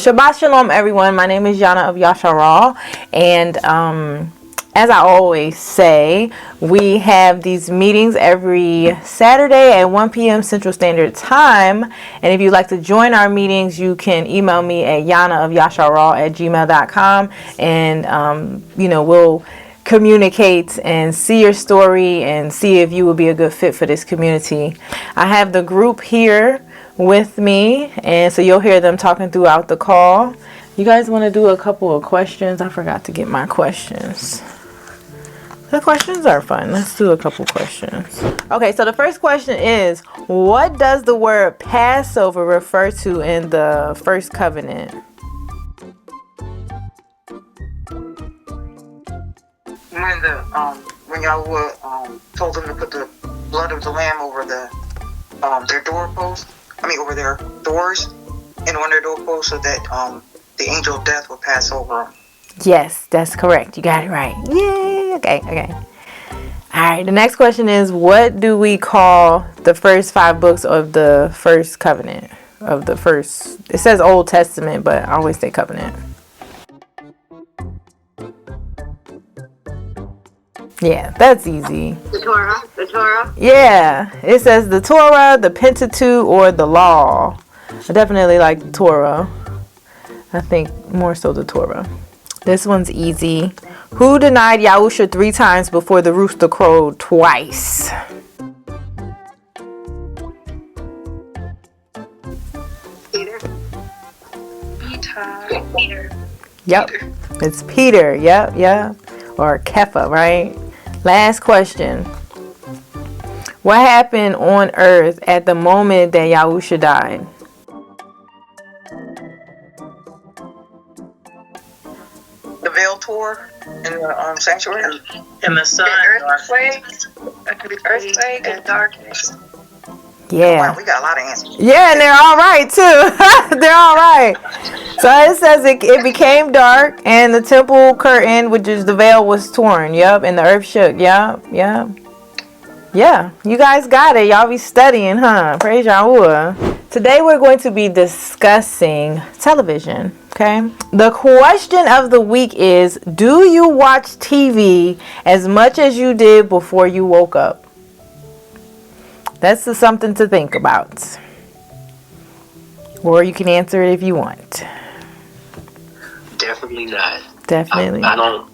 Shabbat Shalom, everyone. My name is Yannah of Yashar'al, and as I always say, we have these meetings every Saturday at 1 p.m. Central Standard Time. And if you'd like to join our meetings, you can email me at yannaofyashar'al@gmail.com, and we'll communicate and see your story and see if you would be a good fit for this community. I have the group here with me, and so you'll hear them talking throughout the call. You guys want to do a couple of questions? I forgot to get my questions. The questions are fun. Let's do a couple questions. Okay, so the first question is, what does the word Passover refer to in the first covenant? When Yahuwah told them to put the blood of the lamb over their doorpost, over their doors and on their doorpost, so that the angel of death would pass over them. Yes, that's correct. You got it right. Yay! Okay. All right, the next question is, what do we call the first 5 books of the first covenant? It says Old Testament, but I always say covenant. Yeah, that's easy. The Torah? Yeah, it says the Torah, the Pentateuch, or the Law. I definitely like the Torah. I think more so the Torah. This one's easy. Who denied Yahusha 3 times before the rooster crowed twice? Peter. Yep, Peter. It's Peter. Yep. Or Kepha, right? Last question. What happened on earth at the moment that Yahusha died? The veil tore in the sanctuary. And the sun. Earthquake and darkness. Yeah. Wow, we got a lot of answers. Yeah, and they're all right too. They're all right. So it says it became dark, and the temple curtain, which is the veil, was torn. Yep, and the earth shook. Yep. Yeah, you guys got it. Y'all be studying, huh? Praise Yahuwah. Today we're going to be discussing television. Okay. The question of the week is, do you watch TV as much as you did before you woke up? That's something to think about. Or you can answer it if you want. Definitely not. Definitely. I don't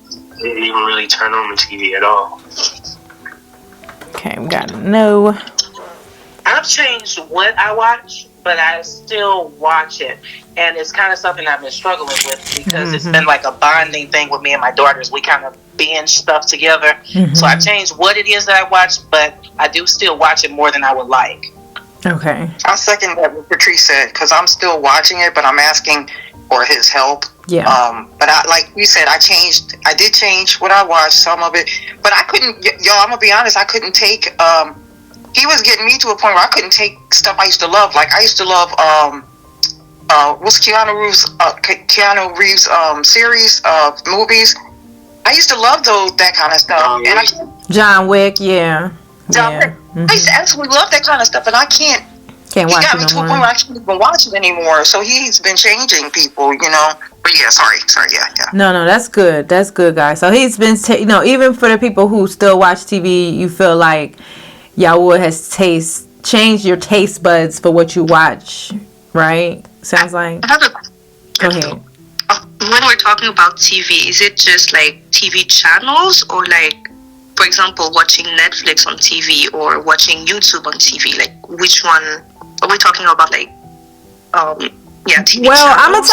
even really turn on the TV at all. Okay, we got no. I've changed what I watch, but I still watch it. And it's kind of something I've been struggling with, because it's been like a bonding thing with me and my daughters. We kind of binge stuff together. So I changed what it is that I watch, but I do still watch it more than I would like. Okay. I second what Patrice said, because I'm still watching it, but I'm asking for his help. Yeah. But like you said, I did change what I watched, some of it, but I couldn't, y'all, I'm gonna be honest, I couldn't take, he was getting me to a point where I couldn't take stuff I used to love. Like I used to love, what's Keanu Reeves series of movies. I used to love that kind of stuff. And John Wick, yeah. I used to absolutely love that kind of stuff, and I can't watch it. He got me to a point where I can't even watch it anymore. So he's been changing people, But yeah, sorry, yeah. No, that's good. That's good, guys. So he's been, even for the people who still watch TV, you feel like Yahuwah has changed your taste buds for what you watch, right? Sounds like. I have Go ahead. When we're talking about TV, is it just like TV channels, or like, for example, watching Netflix on TV or watching YouTube on TV? Like, which one are we talking about? Like, TV well, channels?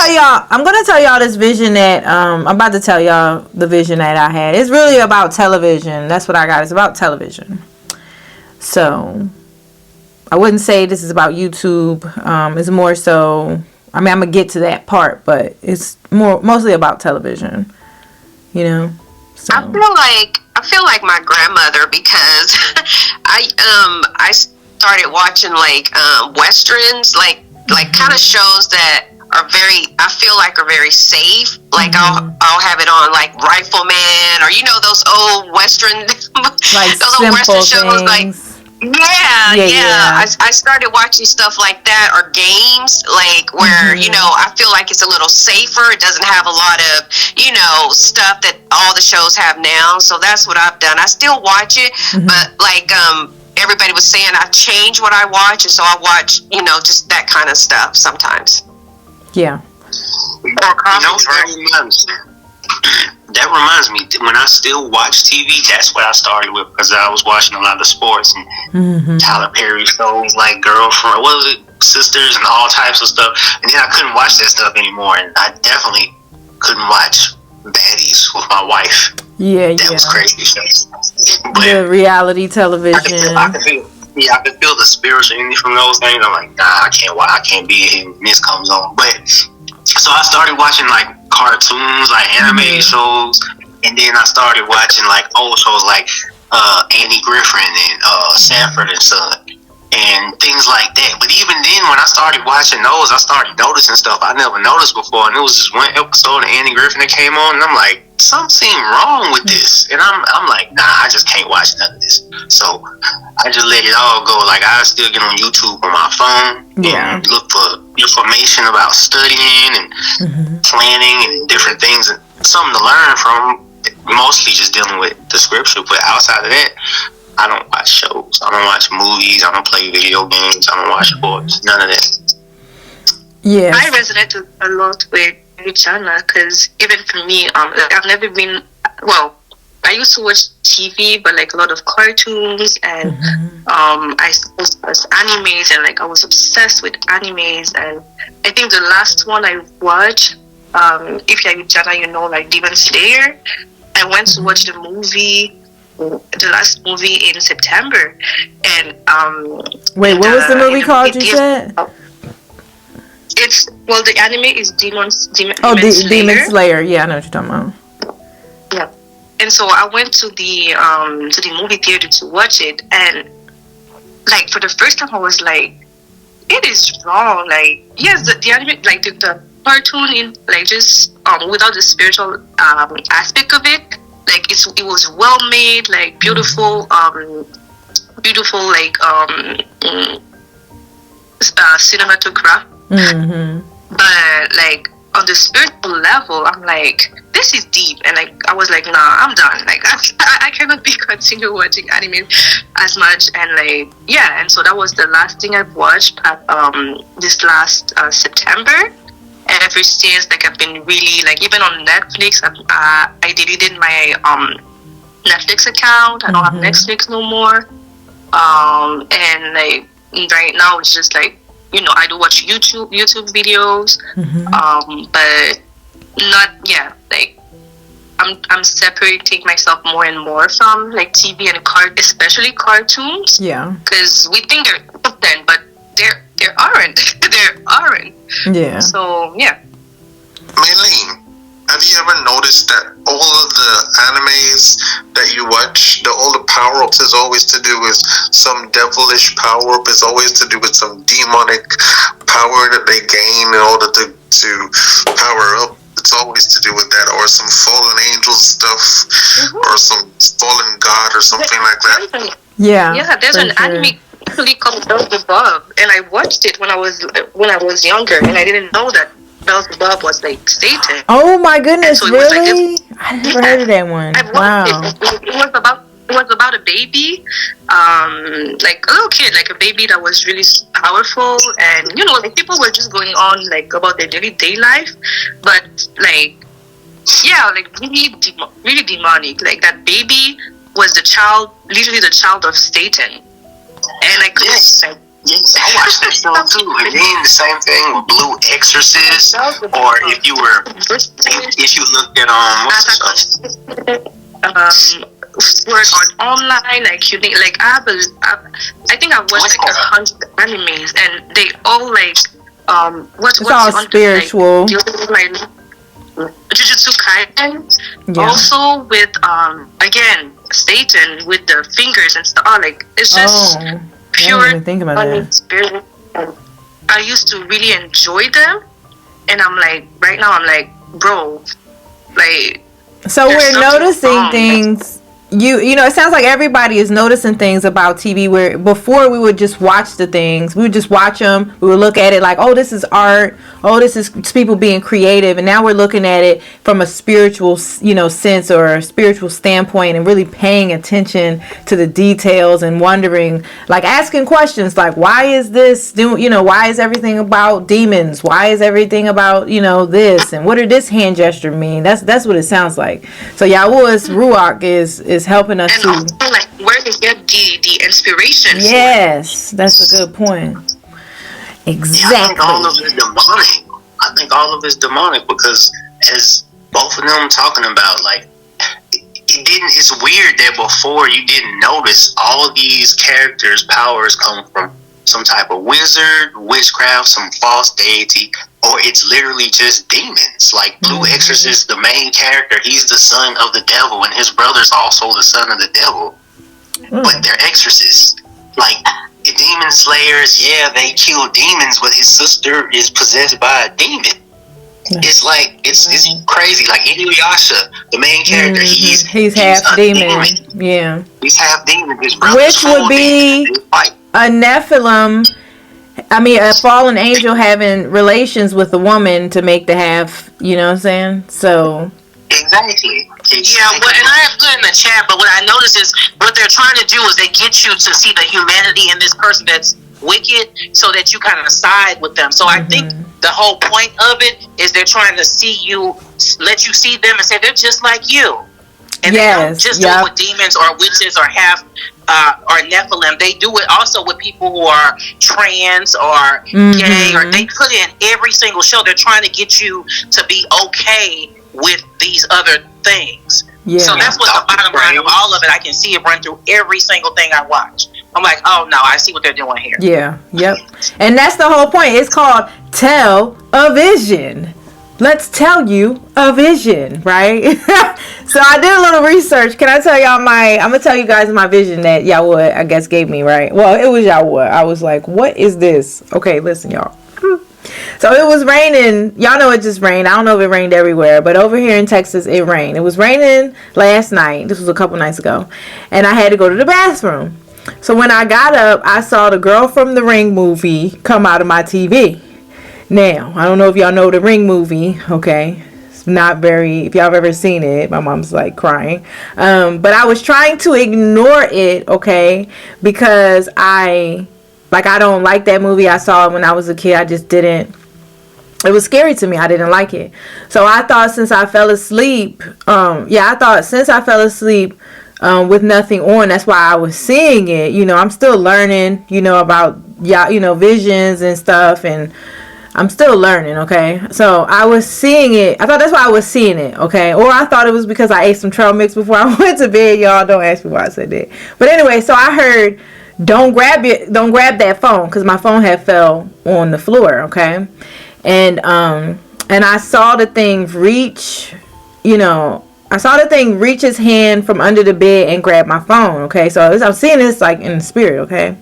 I'm gonna tell y'all this vision that I'm about to tell y'all the vision that I had. It's really about television. That's what I got. It's about television. So I wouldn't say this is about YouTube. It's more so, I'm gonna get to that part, but it's mostly about television. So I feel like my grandmother, because I started watching like westerns, like kind of shows that are very safe. Like I'll have it on like Rifleman, or those old western like those old western shows, things. like Yeah. I started watching stuff like that, or games like where I feel like it's a little safer. It doesn't have a lot of stuff that all the shows have now. So that's what I've done. I still watch it, but like everybody was saying, I've changed what I watch, and so I watch just that kind of stuff sometimes. Yeah. That reminds me, when I still watch TV, that's what I started with, because I was watching a lot of sports and Tyler Perry shows like Girlfriend, what was it, Sisters, and all types of stuff. And then I couldn't watch that stuff anymore, and I definitely couldn't watch Baddies with my wife. That was crazy. But the reality television. I could feel the spiritual energy from those things. I'm like, nah, I can't be here when this comes on. But so I started watching like cartoons, like animated shows, and then I started watching like old shows like Andy Griffin and Sanford and Son and things like that. But even then, when I started watching those, I started noticing stuff I never noticed before. And it was just one episode of Andy Griffin that came on, and I'm like, something seemed wrong with this. And I'm like, nah, I just can't watch none of this. So I just let it all go. Like, I still get on YouTube on my phone and look for information about studying and planning and different things, and something to learn from. Mostly just dealing with the scripture, but outside of that, I don't watch shows. I don't watch movies. I don't play video games. I don't watch sports. None of that. Yeah, I resonate a lot with Yannah, because even for me, I've never been. Well, I used to watch TV, but like a lot of cartoons, and I was animes, and like I was obsessed with animes. And I think the last one I watched, if you're Yannah, like Demon Slayer. I went to watch the last movie in September, and wait, what was the movie called? You said it's the anime is Demon Slayer. Demon Slayer. Yeah, I know what you're talking about. Yeah, and so I went to the movie theater to watch it, and like for the first time I was like, it is wrong. Like, yes, the anime, like the cartoon in like just without the spiritual aspect of it, like it was well made, like beautiful like cinematograph. But like on the spiritual level, I'm like, this is deep, and like I was like, nah, I'm done. Like I cannot continue watching anime as much, and like and so that was the last thing I've watched at this last September. And ever since, like I've been really like, even on Netflix, I deleted my Netflix account. I don't have Netflix no more. And like right now it's just like, I do watch YouTube videos, but not like I'm separating myself more and more from like TV and especially cartoons. Yeah, because we think they're content, but there aren't. There aren't. Yeah. So yeah. Maylene, have you ever noticed that all of the animes that you watch, all the power-ups is always to do with some devilish power-up, is always to do with some demonic power that they gain in order to power up? It's always to do with that, or some fallen angel stuff, or some fallen god, or something like that. Yeah. Yeah, there's an anime actually called Above, and I watched it when I was younger, and I didn't know that Above was like Satan. Oh my goodness, so really? Like, I never heard of that one. Wow. It was about a baby, like a little kid, like a baby that was really powerful, and like people were just going on like about their day life, but like like really demonic. Like that baby was literally the child of Satan. And like yes, I watched that show too. Again, the same thing with Blue Exorcist, or if you looked at what's the show? Work on online, like like I think I've watched like 100 animes, and they all like what's all spiritual. Like Jujutsu Kaisen, also with again Satan with the fingers and stuff. Like it's just pure. I didn't even think about that. Spirit. I used to really enjoy them, and I'm like, right now I'm like, bro, like. So we're noticing things. you know, it sounds like everybody is noticing things about TV where before we would just watch the things, we would just watch them, we would look at it like, oh, this is art, oh, this is people being creative, and now we're looking at it from a spiritual, you know, sense or a spiritual standpoint, and really paying attention to the details and wondering, like asking questions like, why is this, you know, why is everything about demons, why is everything about, you know, this, and what did this hand gesture mean? That's what it sounds like. So Yahuah's Ruach is helping us And to. also, like, where to get the inspiration? Yes, that's a good point. Exactly. Yeah, I think all of it's demonic. I think all of it's demonic because, as both of them talking about, like, it didn't. It's weird that before you didn't notice all of these characters' powers come from some type of wizard, witchcraft, some false deity, or it's literally just demons. Like Blue Exorcist, the main character, he's the son of the devil, and his brother's also the son of the devil. But they're exorcists. Like, the demon slayers, yeah, they kill demons, but his sister is possessed by a demon. It's like, it's crazy. Like, Yasha, the main character, he's half demon. Yeah. He's half demon. His brother's Which would be a Nephilim. I mean, a fallen angel having relations with a woman to make the half, you know what I'm saying? So. Exactly. Yeah, and I have put in the chat, but what I noticed is what they're trying to do is they get you to see the humanity in this person that's wicked so that you kind of side with them. So I think the whole point of it is they're trying to see you, let you see them and say they're just like you. And they don't just do it with demons or witches or half or Nephilim. They do it also with people who are trans or gay, or they put in every single show. They're trying to get you to be okay with these other things. Yeah. So that's what the bottom line of all of it. I can see it run through every single thing I watch. I'm like, oh no, I see what they're doing here. Yeah, yep. And that's the whole point. It's called Tell a Vision. Let's tell you a vision, right? So I did a little research. Can I tell y'all I'm going to tell you guys my vision that Yahuah, I guess, gave me, right? Well, it was Yahuah. I was like, what is this? Okay, listen, y'all. So it was raining. Y'all know it just rained. I don't know if it rained everywhere, but over here in Texas, it rained. It was raining last night. This was a couple nights ago. And I had to go to the bathroom. So when I got up, I saw the Girl from the Ring movie come out of my TV. Now, I don't know if y'all know the Ring movie, okay? It's not very, if y'all have ever seen it, my mom's like crying. But I was trying to ignore it, okay? Because I don't like that movie. I saw it when I was a kid. I just didn't. It was scary to me. I didn't like it. So I thought since I fell asleep, with nothing on, that's why I was seeing it. You know, I'm still learning, you know, about, you know, visions and stuff, and I'm still learning, okay? So I was seeing it. I thought that's why I was seeing it, okay? Or I thought it was because I ate some trail mix before I went to bed. Y'all don't ask me why I said that. But anyway, so I heard, don't grab that phone, because my phone had fell on the floor, okay? And I saw the thing reach, you know, I saw the thing reach his hand from under the bed and grab my phone, okay? So I'm seeing this like in the spirit, okay?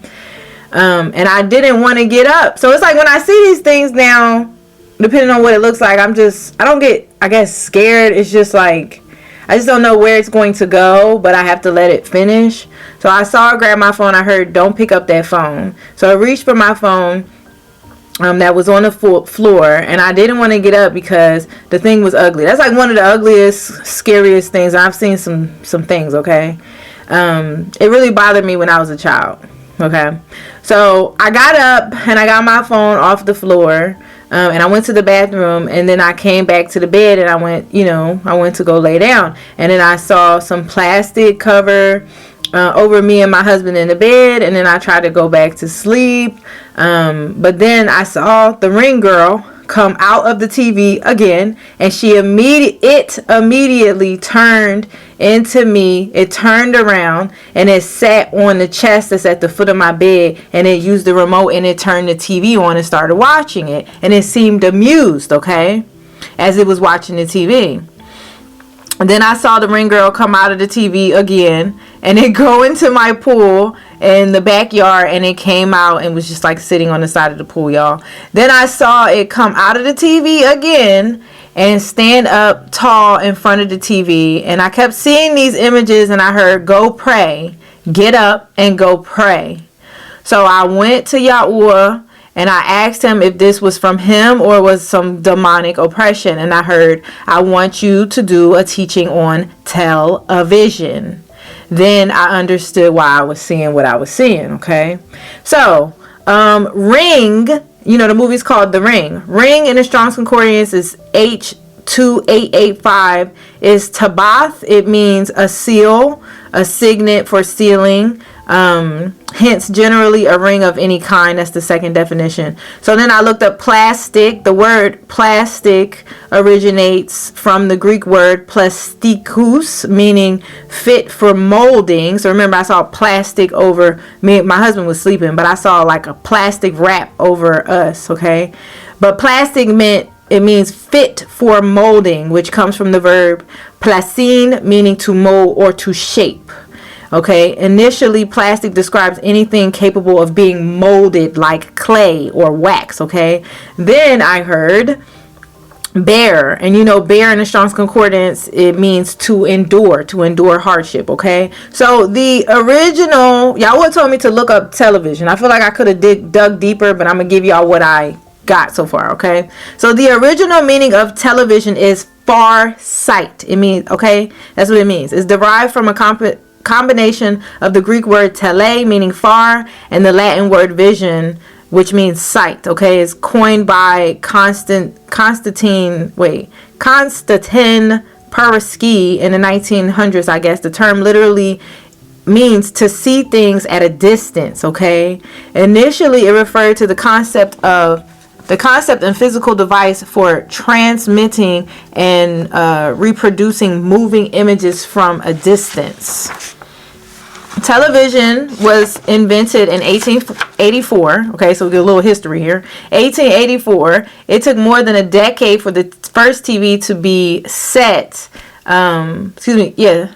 And I didn't want to get up. So it's like when I see these things now, depending on what it looks like, I don't get, I guess, scared. It's just like, I just don't know where it's going to go, but I have to let it finish. So I saw her grab my phone. I heard, don't pick up that phone. So I reached for my phone that was on the floor, and I didn't want to get up because the thing was ugly. That's like one of the ugliest, scariest things. I've seen some things, okay? It really bothered me when I was a child. Okay, so I got up and I got my phone off the floor, and I went to the bathroom, and then I came back to the bed, and I went to go lay down, and then I saw some plastic cover over me and my husband in the bed, and then I tried to go back to sleep, but then I saw the Ring girl come out of the TV again, and it immediately turned into me. It turned around and it sat on the chest that's at the foot of my bed, and it used the remote and it turned the TV on and started watching it, and it seemed amused, okay, as it was watching the TV. And then I saw the Ring girl come out of the TV again, and it go into my pool in the backyard, and it came out and was just like sitting on the side of the pool, y'all. Then I saw it come out of the TV again, and stand up tall in front of the TV. And I kept seeing these images, and I heard, go pray, get up and go pray. So I went to Yahuah and I asked him if this was from him or was some demonic oppression. And I heard, I want you to do a teaching on television. Then I understood why I was seeing what I was seeing, okay? So, Ring, you know, the movie's called The Ring. Ring in the Strong's Concordance is H2885. Is Tabath. It means a seal, a signet for sealing. Hence generally a ring of any kind. That's the second definition. So then I looked up plastic. The word plastic originates from the Greek word plastikus, meaning fit for molding. So remember, I saw plastic over me. My husband was sleeping, but I saw like a plastic wrap over us, okay? But plastic means fit for molding, which comes from the verb plasine, meaning to mold or to shape. Okay, initially plastic describes anything capable of being molded like clay or wax, okay? Then I heard bear, and you know bear in the Strong's Concordance, it means to endure hardship, okay? So the original, Yahuah told me to look up television. I feel like I could have dug deeper, but I'm going to give y'all what I got so far, okay? So the original meaning of television is far sight. It means, okay, that's what it means. It's derived from a combination of the Greek word tele, meaning far, and the Latin word vision, which means sight, okay? It's coined by Constantine Parsky in the 1900s, I guess. The term literally means to see things at a distance, okay? Initially, it referred to the concept and physical device for transmitting and reproducing moving images from a distance. Television was invented in 1884. Okay, so we get a little history here. 1884. It took more than a decade for the first TV to be set. The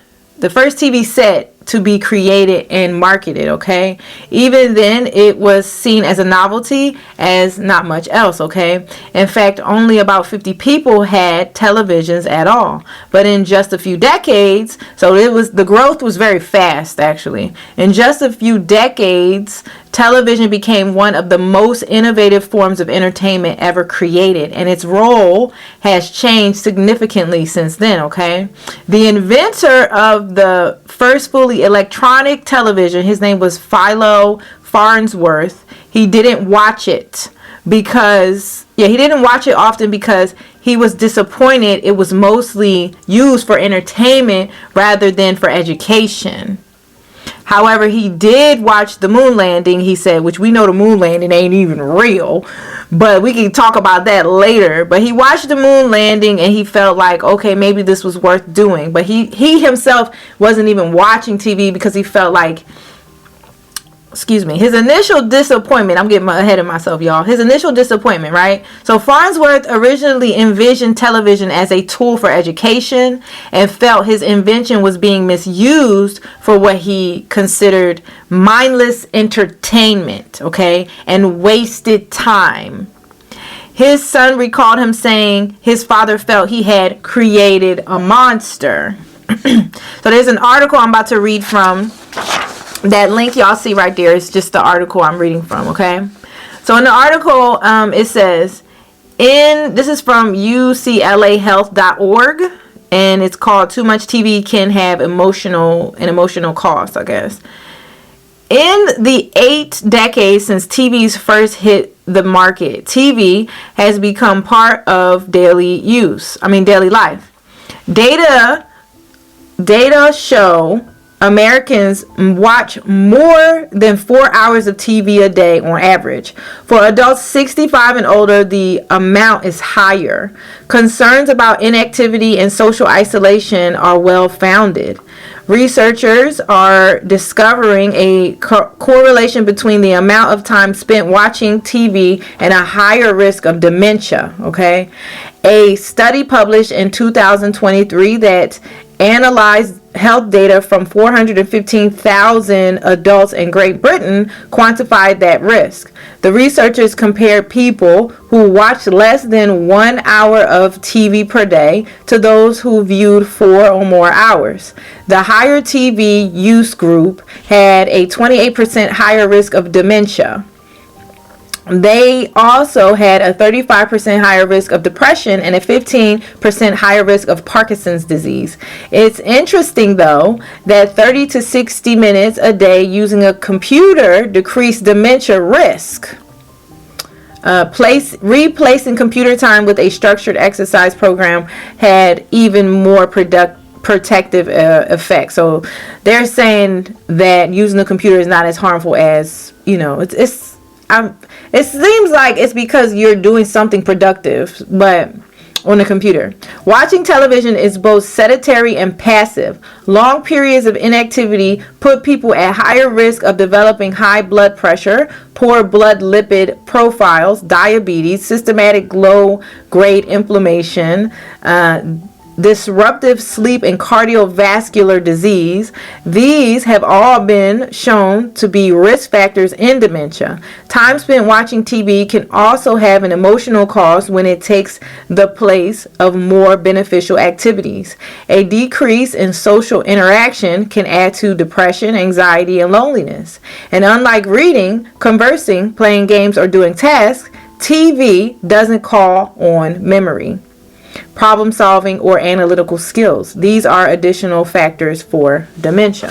first TV set to be created and marketed, okay? Even then, it was seen as a novelty, as not much else, okay? In fact, only about 50 people had televisions at all. But in just a few decades, so the growth was very fast, actually. In just a few decades, television became one of the most innovative forms of entertainment ever created, and its role has changed significantly since then, okay? The inventor of the first fully electronic television, his name was Philo Farnsworth. He didn't watch it often because he was disappointed it was mostly used for entertainment rather than for education. However, he did watch the moon landing, he said, which we know the moon landing ain't even real, but we can talk about that later. But he watched the moon landing and he felt like, okay, maybe this was worth doing. But he himself wasn't even watching TV because he felt like, his initial disappointment, I'm getting ahead of myself, y'all. His initial disappointment, right? So Farnsworth originally envisioned television as a tool for education and felt his invention was being misused for what he considered mindless entertainment, okay, and wasted time. His son recalled him saying his father felt he had created a monster. So there's an article I'm about to read from. That link y'all see right there is just the article I'm reading from, okay? So in the article, it says, this is from uclahealth.org, and it's called Too Much TV Can Have Emotional Cost, I guess. In the 8 decades since TV's first hit the market, TV has become part of daily life. Data show Americans watch more than 4 hours of TV a day on average. For adults 65 and older, the amount is higher. Concerns about inactivity and social isolation are well founded. Researchers are discovering a correlation between the amount of time spent watching TV and a higher risk of dementia, okay? A study published in 2023 that analyzed health data from 415,000 adults in Great Britain quantified that risk. The researchers compared people who watched less than 1 hour of TV per day to those who viewed 4 or more hours. The higher TV use group had a 28% higher risk of dementia. They also had a 35% higher risk of depression and a 15% higher risk of Parkinson's disease. It's interesting, though, that 30 to 60 minutes a day using a computer decreased dementia risk. Replacing computer time with a structured exercise program had even more protective effect. So they're saying that using the computer is not as harmful as, it seems like it's because you're doing something productive, but on the computer. Watching television is both sedentary and passive. Long periods of inactivity put people at higher risk of developing high blood pressure, poor blood lipid profiles, diabetes, systematic low-grade inflammation, disruptive sleep, and cardiovascular disease. These have all been shown to be risk factors in dementia. Time spent watching TV can also have an emotional cost when it takes the place of more beneficial activities. A decrease in social interaction can add to depression, anxiety, and loneliness. And unlike reading, conversing, playing games, or doing tasks, TV doesn't call on memory, problem solving, or analytical skills. These are additional factors for dementia.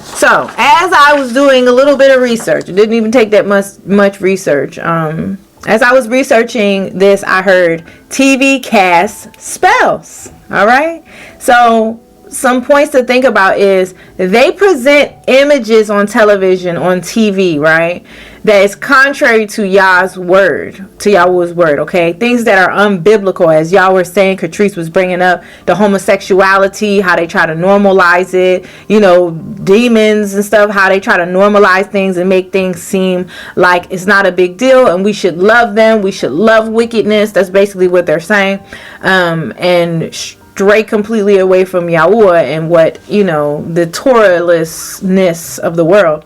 So, as I was doing a little bit of research, it didn't even take that much research. As I was researching this, I heard TV casts spells. All right. So, some points to think about is they present images on television, on TV, right? That is contrary to Yah's word, to Yahuah's word, okay? Things that are unbiblical, as Yah was saying, Catrice was bringing up the homosexuality, how they try to normalize it, demons and stuff, how they try to normalize things and make things seem like it's not a big deal and we should love them, we should love wickedness. That's basically what they're saying. And stray completely away from Yahuah and what, the Torahlessness of the world.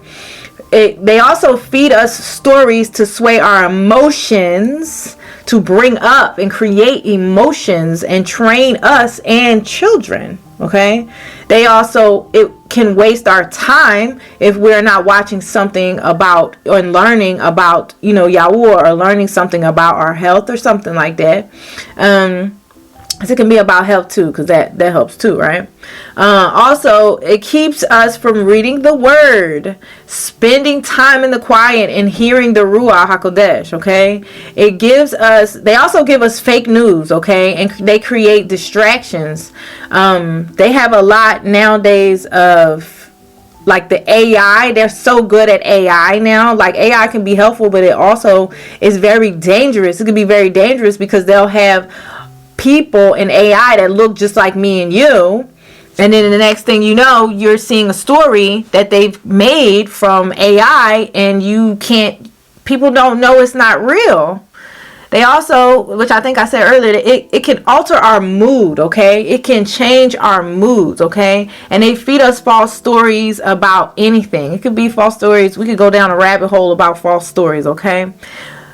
They also feed us stories to sway our emotions, to bring up and create emotions and train us and children. Okay. It can waste our time if we're not watching something about or learning about, Yahuah, or learning something about our health or something like that. It can be about health too, because that helps too, right? Also, it keeps us from reading the word, spending time in the quiet, and hearing the Ruach HaKodesh, okay? They also give us fake news, okay? And they create distractions. They have a lot nowadays of, like, the AI. They're so good at AI now. Like, AI can be helpful, but it also is very dangerous. It can be very dangerous because they'll have people in AI that look just like me and you, and then the next thing you know, you're seeing a story that they've made from AI, and people don't know it's not real. They also, which I think I said earlier, it can alter our mood, okay? It can change our moods, okay? And they feed us false stories about anything. It could be false stories. We could go down a rabbit hole about false stories, okay?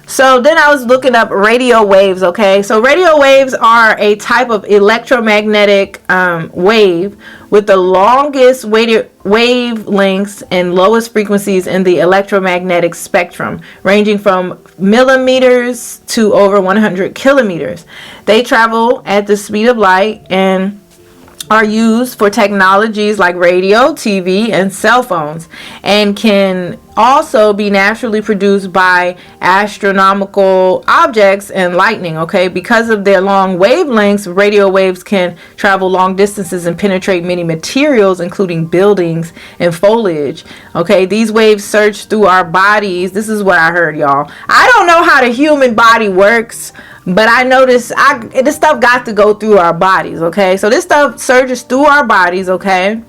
So then I was looking up radio waves, okay? So radio waves are a type of electromagnetic wave with the longest wavelengths and lowest frequencies in the electromagnetic spectrum, ranging from millimeters to over 100 kilometers. They travel at the speed of light and are used for technologies like radio, TV, and cell phones, and can also be naturally produced by astronomical objects and lightning, okay? Because of their long wavelengths, radio waves can travel long distances and penetrate many materials, including buildings and foliage, okay? These waves surge through our bodies. This is what I heard, y'all. I don't know how the human body works, but I noticed this stuff got to go through our bodies, okay? So this stuff surges through our bodies, okay?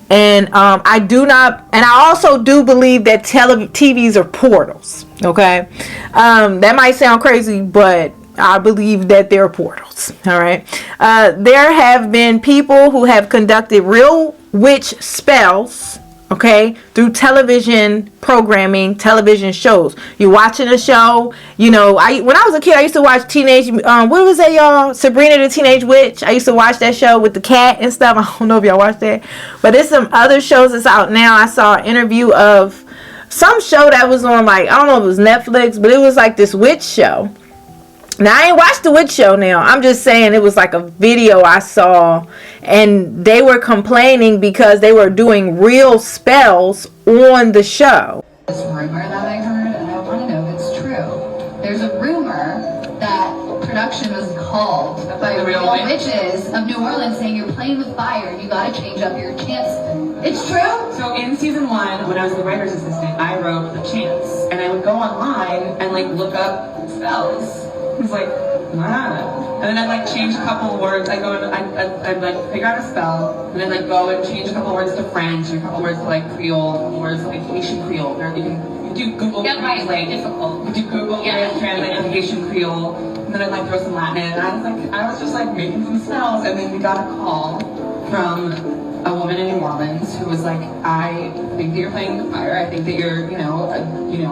And I also do believe that TVs are portals, okay? That might sound crazy, but I believe that they're portals. All right. There have been people who have conducted real witch spells, okay, through television programming, television shows. You're watching a show, you know, when I was a kid, I used to watch teenage, what was that, y'all? Sabrina the Teenage Witch. I used to watch that show with the cat and stuff. I don't know if y'all watched that, but there's some other shows that's out now. I saw an interview of some show that was on, like, I don't know if it was Netflix, but it was like this witch show. Now, I ain't watched the witch show now. I'm just saying it was like a video I saw, and they were complaining because they were doing real spells on the show. This rumor that I heard, and I want to know if it's true. There's a rumor that production was called by real witches of New Orleans saying you're playing with fire, you gotta change up your chants. It's true? So in season 1, when I was the writer's assistant, I wrote the chants, and I would go online and like look up spells. It was like, and then I'd like change a couple words. I go and I'd like figure out a spell, and then like go and change a couple words to French, or a couple words to like Creole, a couple words to like Haitian Creole. Or you do Google Translate. Difficult. You do Google Translate to Haitian Creole, and then I'd like throw some Latin in. And I was just like making some spells, and then we got a call from a woman in New Orleans who was like, I think that you're playing with fire. I think that you're, you know,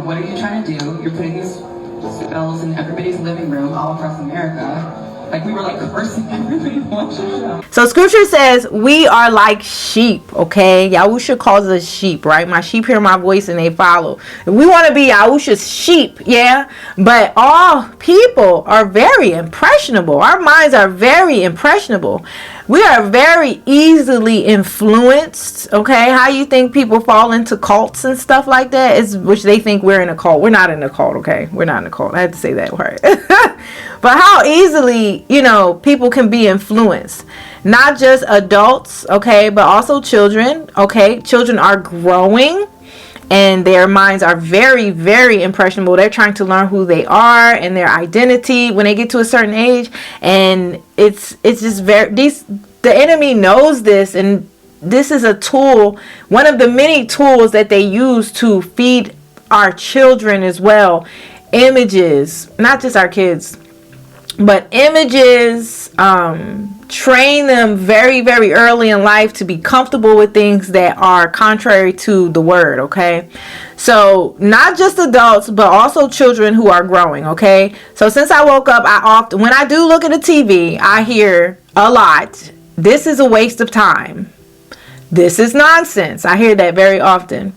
what are you trying to do? You're putting these spells in everybody's living room all across America. Like, we were like cursing everybody to watch the show. So scripture says we are like sheep, okay? Yahusha calls us sheep, right? My sheep hear my voice and they follow. We want to be Yahusha's sheep, yeah? But all people are very impressionable. Our minds are very impressionable. We are very easily influenced, okay? How you think people fall into cults and stuff like that? Is which they think we're in a cult. We're not in a cult, okay? We're not in a cult. I had to say that right. But how easily, you know, people can be influenced. Not just adults, okay, but also children, okay? Children are growing and their minds are very, very impressionable. They're trying to learn who they are and their identity when they get to a certain age. And it's just the enemy knows this, and this is a tool, one of the many tools that they use to feed our children as well. Images, not just our kids, but images, train them very, very early in life to be comfortable with things that are contrary to the word, okay? So not just adults, but also children who are growing, okay? So since I woke up, when I do look at the TV, I hear a lot, this is a waste of time. This is nonsense. I hear that very often.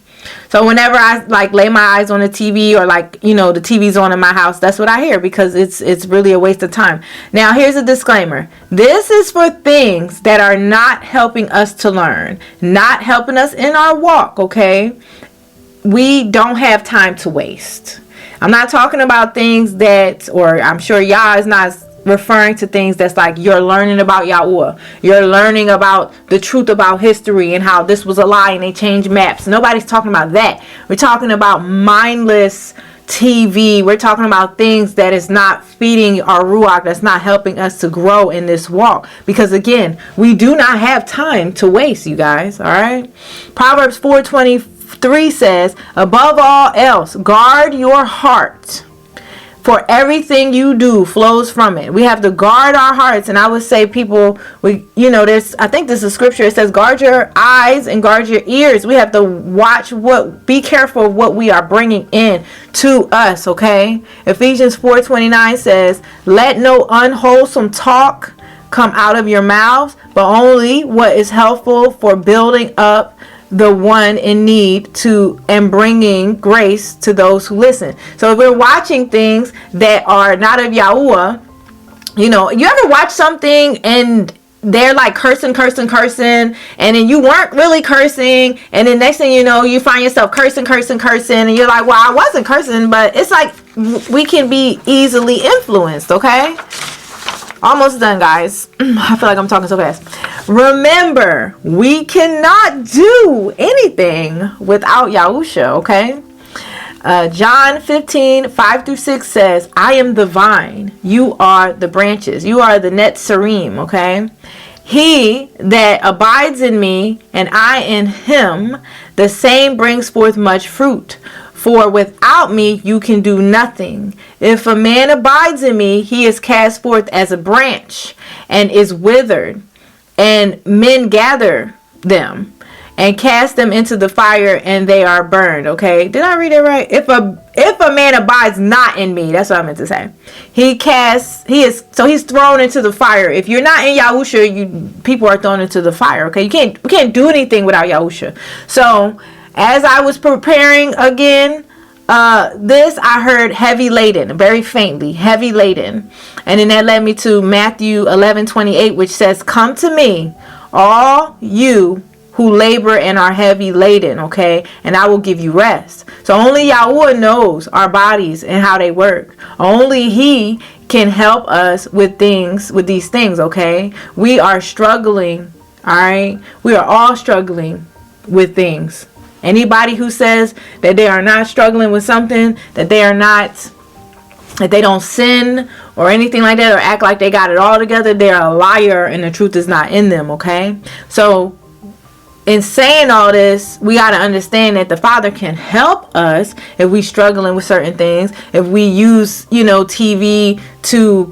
So whenever I like lay my eyes on the TV, or like, you know, the TV's on in my house, that's what I hear, because it's really a waste of time. Now, here's a disclaimer. This is for things that are not helping us to learn, not helping us in our walk, okay? We don't have time to waste. I'm not talking about things that, or I'm sure Yah is not referring to things that's like you're learning about Yahuah. You're learning about the truth about history and how this was a lie and they changed maps. Nobody's talking about that. We're talking about mindless TV. We're talking about things that is not feeding our Ruach, that's not helping us to grow in this walk. Because again, we do not have time to waste, you guys. All right. Proverbs 4:23 says, above all else, guard your heart, for everything you do flows from it. We have to guard our hearts. And I would say people, I think this is scripture. It says, guard your eyes and guard your ears. We have to watch be careful of what we are bringing in to us, okay? Ephesians 4:29 says, let no unwholesome talk come out of your mouths, but only what is helpful for building up the one in need and bringing grace to those who listen. So if we're watching things that are not of Yahuah, you ever watch something and they're like cursing, and then you weren't really cursing, and then next thing you know, you find yourself cursing, and you're like, well, I wasn't cursing. But it's like we can be easily influenced, okay? Almost done, guys. I feel like I'm talking so fast. Remember, we cannot do anything without Yahusha, okay? John 15:5-6 says, I am the vine, you are the branches, you are the netzarim, okay? He that abides in me and I in him, the same brings forth much fruit. For without me, you can do nothing. If a man abides in me, he is cast forth as a branch and is withered, and men gather them and cast them into the fire, and they are burned. Okay, did I read it right? If a man abides not in me, that's what I meant to say. He's thrown into the fire. If you're not in Yahusha, people are thrown into the fire. Okay, we can't do anything without Yahusha. So as I was preparing again, this I heard heavy laden, very faintly, heavy laden, and then that led me to Matthew 11:28, which says, "Come to me, all you who labor and are heavy laden, okay, and I will give you rest." So only Yahuah knows our bodies and how they work. Only He can help us with these things, okay? We are struggling, all right? We are all struggling with things. Anybody who says that they are not struggling with something, that they don't sin or anything like that, or act like they got it all together, they're a liar and the truth is not in them, okay? So in saying all this, we got to understand that the Father can help us if we struggling with certain things. If we use, TV to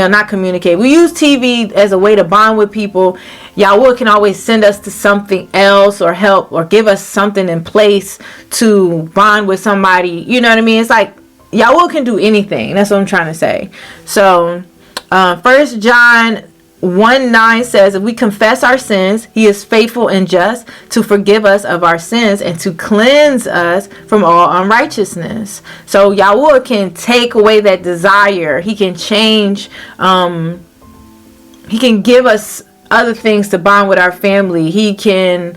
not communicate. We use TV as a way to bond with people. Yahuah can always send us to something else or help or give us something in place to bond with somebody. You know what I mean? It's like Yahuah can do anything. That's what I'm trying to say. So 1 John 1:9 says, if we confess our sins, He is faithful and just to forgive us of our sins and to cleanse us from all unrighteousness. So Yahuah can take away that desire. He can change. He can give us other things to bond with our family. He can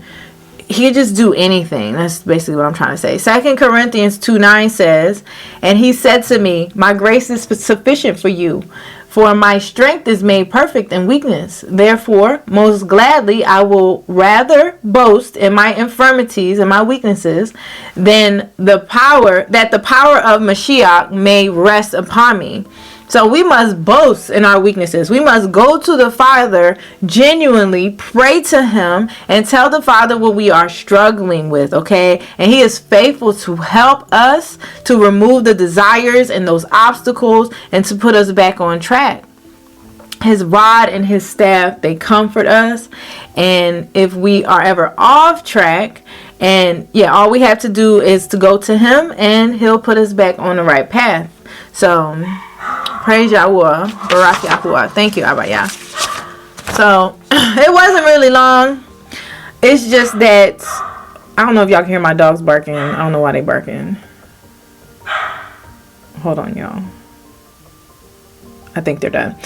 just do anything. That's basically what I'm trying to say. 2 Corinthians 2:9 says, and He said to me, my grace is sufficient for you, for my strength is made perfect in weakness. Therefore, most gladly, I will rather boast in my infirmities and my weaknesses than the power of Mashiach may rest upon me. So we must boast in our weaknesses. We must go to the Father, genuinely pray to Him, and tell the Father what we are struggling with, okay? And He is faithful to help us to remove the desires and those obstacles and to put us back on track. His rod and His staff, they comfort us. And if we are ever off track, all we have to do is to go to Him and He'll put us back on the right path. So praise Yahuah, Ruach Yahuah. Thank you, Abba Yah. So it wasn't really long. It's just that I don't know if y'all can hear my dogs barking. I don't know why they barking. Hold on, y'all. I think they're done.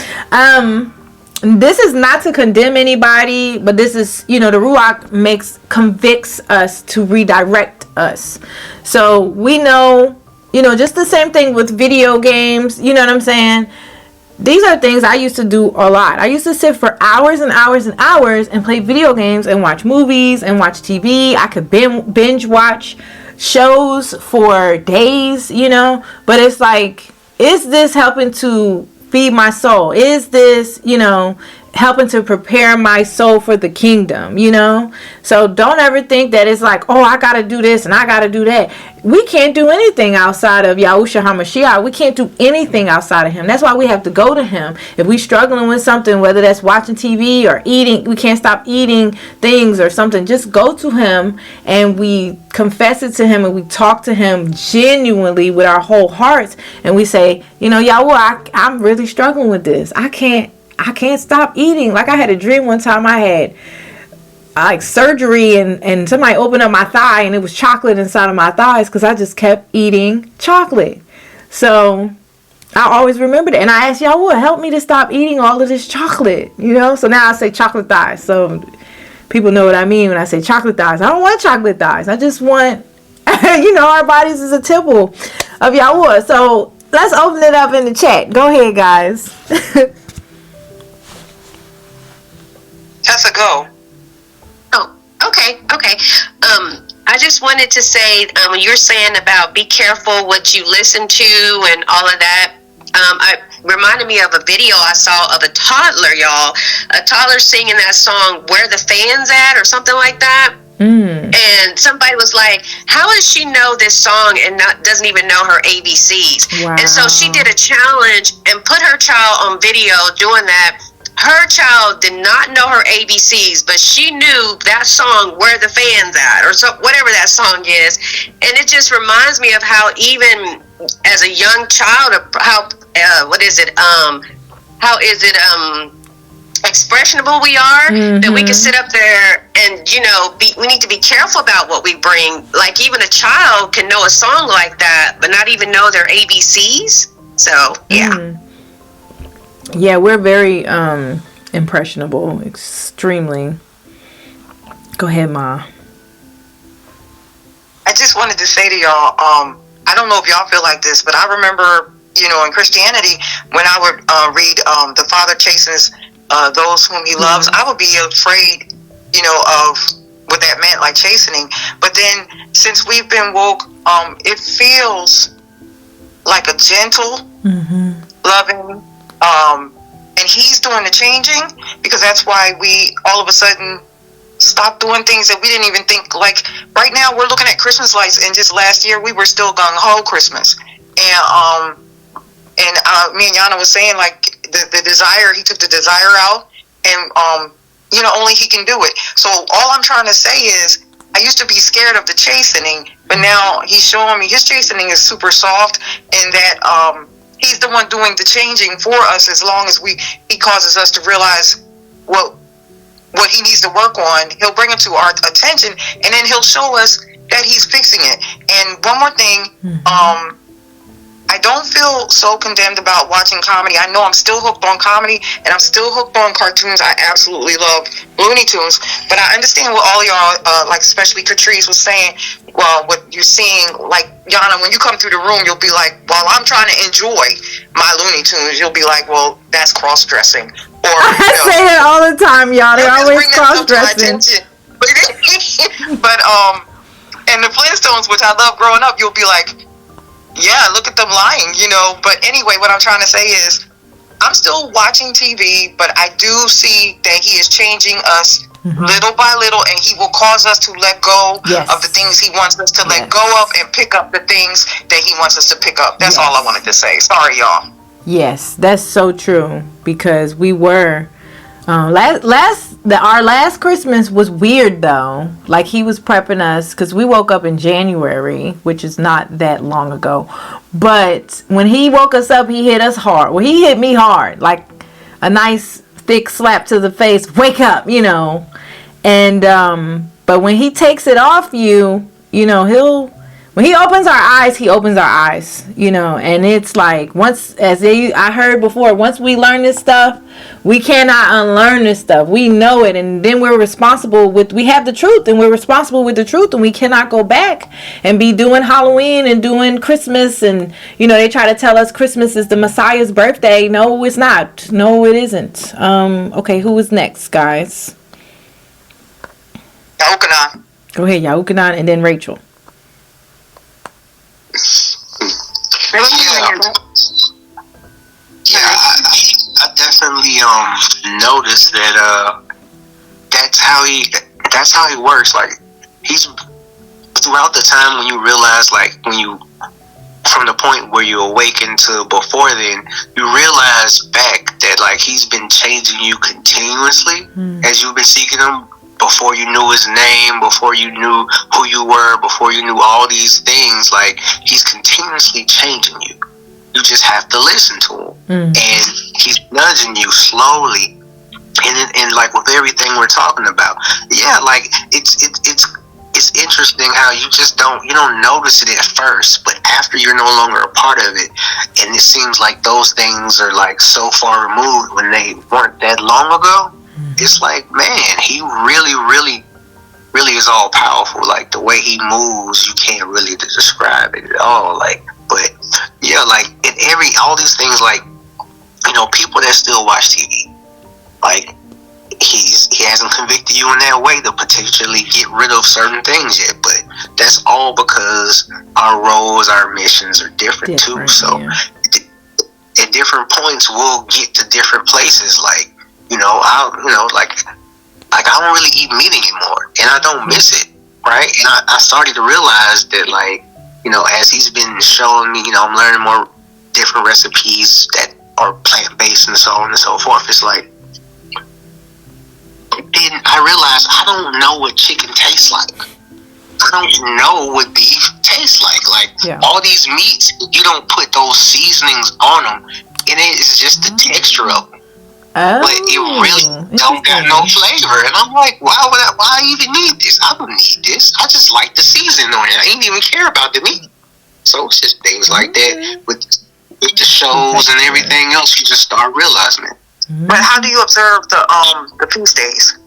This is not to condemn anybody, but this is, the Ruach convicts us to redirect us. So we know, just the same thing with video games. You know what I'm saying? These are things I used to do a lot. I used to sit for hours and hours and hours and play video games and watch movies and watch TV. I could binge watch shows for days, But it's like, is this helping to feed my soul? Is this, helping to prepare my soul for the kingdom, So don't ever think that it's like, oh, I gotta do this and I gotta do that. We can't do anything outside of Yahusha HaMashiach. We can't do anything outside of Him. That's why we have to go to Him. If we struggling with something, whether that's watching TV or eating, we can't stop eating things or something, just go to Him and we confess it to Him and we talk to Him genuinely with our whole hearts. And we say, Yahuah, I'm really struggling with this. I can't stop eating. Like I had a dream one time I had like surgery and somebody opened up my thigh and it was chocolate inside of my thighs because I just kept eating chocolate. So I always remembered it. And I asked Yahuah, help me to stop eating all of this chocolate, So now I say chocolate thighs. So people know what I mean when I say chocolate thighs. I don't want chocolate thighs. I just want, our bodies is a temple of Yahuah. So let's open it up in the chat. Go ahead, guys. Tessa, go. Oh, okay. I just wanted to say, you're saying about be careful what you listen to and all of that. I reminded me of a video I saw of a toddler, y'all. A toddler singing that song, "Where the Fans At," or something like that. And somebody was like, how does she know this song and doesn't even know her ABCs? Wow. And so she did a challenge and put her child on video doing that. Her child did not know her ABCs, but she knew that song, "Where the Fans At," or so, whatever that song is. And it just reminds me of how even as a young child, how expressionable we are, that we can sit up there and, you know, we need to be careful about what we bring. Like, even a child can know a song like that, but not even know their ABCs. So, yeah. Yeah, we're very impressionable, extremely. Go ahead, Ma. I just wanted to say to y'all, I don't know if y'all feel like this, but I remember, you know, in Christianity, when I would read the Father chastens those whom he loves, I would be afraid, you know, of what that meant, like chastening. But then, since we've been woke, it feels like a gentle, loving, and he's doing the changing, because that's why we all of a sudden stop doing things that we didn't even think. Like, right now we're looking at Christmas lights, and just last year we were still gung-ho Christmas. And me and Yannah was saying, like, the desire, he took the desire out, and you know, only he can do it. So all I'm trying to say is, I used to be scared of the chastening, but now he's showing me his chastening is super soft, and that he's the one doing the changing for us, as long as he causes us to realize what he needs to work on. He'll bring it to our attention, and then he'll show us that he's fixing it. And one more thing, I don't feel so condemned about watching comedy. I know I'm still hooked on comedy, and I'm still hooked on cartoons. I absolutely love Looney Tunes, but I understand what all y'all, like especially Catrice was saying, well, what you're seeing, like, Yannah, when you come through the room, you'll be like, while I'm trying to enjoy my Looney Tunes, you'll be like, well, that's cross-dressing. Or, I say it all the time, y'all. They're always cross-dressing. But, and the Flintstones, which I love growing up, you'll be like, yeah, look at them lying, you know. But anyway, what I'm trying to say is, I'm still watching TV, but I do see that he is changing us little by little, and he will cause us to let go of the things he wants us to let go of, and pick up the things that he wants us to pick up. That's all I wanted to say. Sorry, y'all. Yes, that's so true, because we were our last Christmas was weird though. Like, he was prepping us, because we woke up in January, which is not that long ago. But when he woke us up, he hit us hard. Well, he hit me hard, like a nice thick slap to the face. Wake up, you know. And but when he takes it off you, you know, when he opens our eyes, he opens our eyes, you know. And it's like, I heard before, once we learn this stuff, we cannot unlearn this stuff. We know it, and then we have the truth, and we're responsible with the truth, and we cannot go back and be doing Halloween and doing Christmas. And, you know, they try to tell us Christmas is the Messiah's birthday. No, it's not. No, it isn't. Okay, who is next, guys? Yahukanan. Go ahead, Yahukanan, and then Rachel. I definitely noticed that that's how he works. Like, he's throughout the time, when you realize, like, from the point where you awaken to before then, you realize back that, like, he's been changing you continuously as you've been seeking him. Before you knew his name, before you knew who you were, before you knew all these things, like, he's continuously changing you. You just have to listen to him, and he's nudging you slowly. And like with everything we're talking about, yeah, like it's interesting how you don't notice it at first, but after you're no longer a part of it, and it seems like those things are like so far removed when they weren't that long ago. It's like, man, he really, really, really is all powerful. Like, the way he moves, you can't really describe it at all. Like, but yeah, like, in all these things, like, you know, people that still watch TV, like, he hasn't convicted you in that way to potentially get rid of certain things yet, but that's all because our roles, our missions are different too. So at different points we'll get to different places. Like, like I don't really eat meat anymore, and I don't miss it, right? And I started to realize that, like, as he's been showing me, I'm learning more different recipes that are plant-based and so on and so forth. It's like, then I realized I don't know what chicken tastes like. I don't know what beef tastes like. Like, all these meats, you don't put those seasonings on them, and it's just the texture of them. But it really don't got no flavor. And I'm like, why I even need this? I don't need this. I just like the seasoning on it. I ain't even care about the meat. So it's just things like that with the shows and everything else. You just start realizing it. But how do you observe the feast days?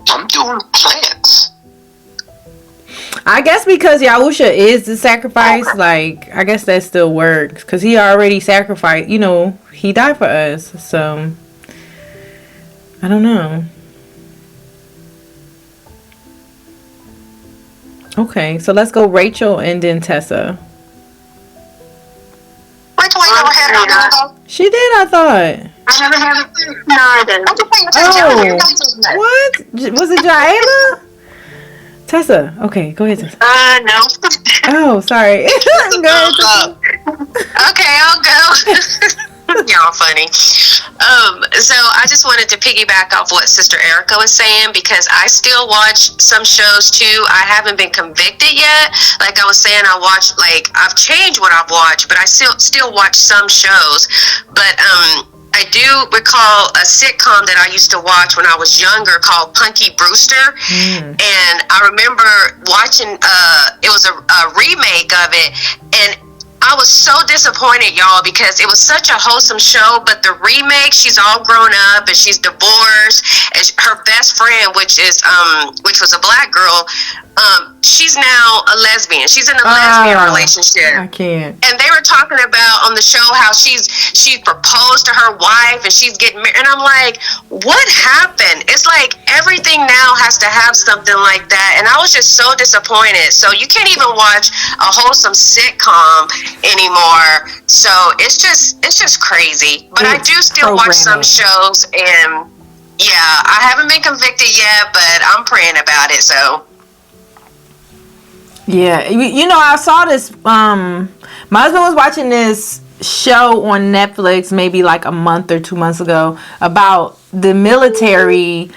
I'm doing plants. I guess because Yahusha is the sacrifice, like, I guess that still works. Because he already sacrificed, he died for us. So, I don't know. Okay, so let's go Rachel and then Tessa. Rachel ain't never had it. She did, I thought. I never had it. No, I didn't. Oh, what? Was it Jaela? Tessa. Okay, go ahead, Tessa. No. Oh, sorry. Go ahead, Tessa. Okay, I'll go. Y'all funny. So I just wanted to piggyback off what Sister Erica was saying, because I still watch some shows too. I haven't been convicted yet. Like I was saying, I've changed what I've watched, but I still watch some shows. But I do recall a sitcom that I used to watch when I was younger called Punky Brewster. And I remember watching, it was a remake of it, and I was so disappointed, y'all, because it was such a wholesome show, but the remake, she's all grown up and she's divorced, and her best friend, which was a black girl, she's now a lesbian. She's in a lesbian relationship. I can't. And they were talking about on the show how she's proposed to her wife and she's getting married. And I'm like, what happened? It's like everything now has to have something like that. And I was just so disappointed. So you can't even watch a wholesome sitcom anymore. So it's just crazy. But I do still watch some shows, and yeah, I haven't been convicted yet, but I'm praying about it. So yeah, I saw this. My husband was watching this show on Netflix maybe like a month or 2 months ago about the military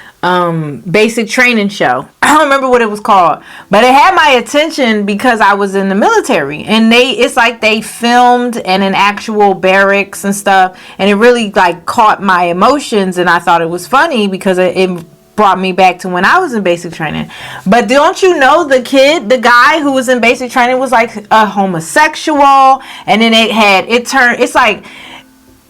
basic training show. I don't remember what it was called, but it had my attention because I was in the military, and it's like they filmed in an actual barracks and stuff, and it really like caught my emotions, and I thought it was funny because it brought me back to when I was in basic training. But don't you know, the guy who was in basic training was like a homosexual, and then it's like